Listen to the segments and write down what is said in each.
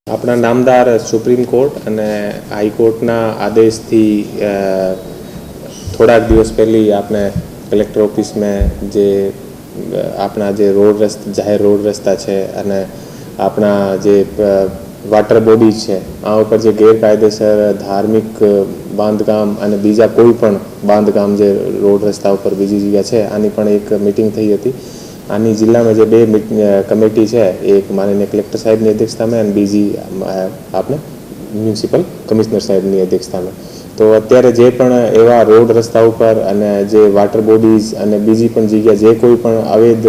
આપણા નામદાર supreme court અને હાઈકોર્ટના આદેશથી થોડાક દિવસ પહેલી આપણે કલેક્ટર ઓફિસમાં જે આપણા જે જાહેર રોડ રસ્તા છે અને આપણા જે વાટર બોડી છે આ ઉપર જે ગેરકાયદેસર ધાર્મિક બાંધકામ અને બીજા કોઈ પણ બાંધકામ જે રોડ રસ્તા ઉપર બીજી જગ્યા છે આની પણ એક મિટિંગ થઈ હતી. આની જિલ્લામાં જે બે કમિટી છે એક માનનીય કલેક્ટર સાહેબની અધ્યક્ષતામાં અને બીજી આપણે મ્યુનિસિપલ કમિશનર સાહેબની અધ્યક્ષતામાં. તો અત્યારે જે પણ એવા રોડ રસ્તા ઉપર અને જે વોટર બોડીઝ અને બીજી પણ જગ્યા જે કોઈ પણ અવૈધ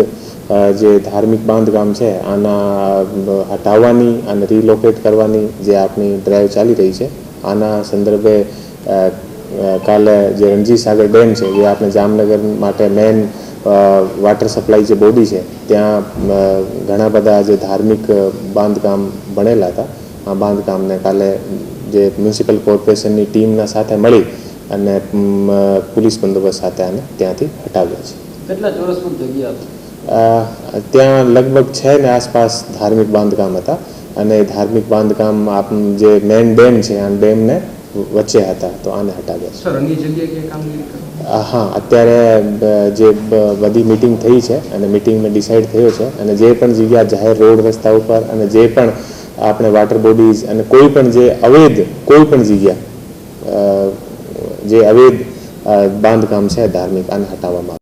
જે ધાર્મિક બાંધકામ છે આના હટાવવાની અને રિલોકેટ કરવાની જે આપણી ડ્રાઈવ ચાલી રહી છે આના સંદર્ભે કાલે જે રણજીત સાગર ડેમ છે જે આપણે જામનગર માટે મેઇન વાટર સપ્લાય જે બોડી છે ત્યાં ઘણા બધા જે ધાર્મિક બાંધકામ બનેલા હતા આ બાંધકામને કાલે જે મ્યુનિસિપલ કોર્પોરેશનની ટીમના સાથે મળી અને પોલીસ બંદોબસ્ત સાથે આને ત્યાંથી હટાવ્યા છે. કેટલા ચોરસ ફૂટ જગ્યા ત્યાં લગભગ 6 ને આસપાસ ધાર્મિક બાંધકામ હતા અને ધાર્મિક બાંધકામ જે મેઇન ડેમ છે આ ડેમને વચ્ચે હતા તો આને હટાવ્યા સર અન્ય જગ્યાએ કામગીરી હા અત્યારે જે બધી મિટિંગ થઈ છે અને મિટિંગમાં ડિસાઇડ થયો છે અને જે પણ જગ્યા જાહેર રોડ રસ્તા ઉપર અને જે પણ આપણે વોટર બોડીઝ અને કોઈ પણ જે અવૈધ કોઈ પણ જગ્યા જે અવૈધ બાંધકામ છે ધાર્મિક આને હટાવવામાં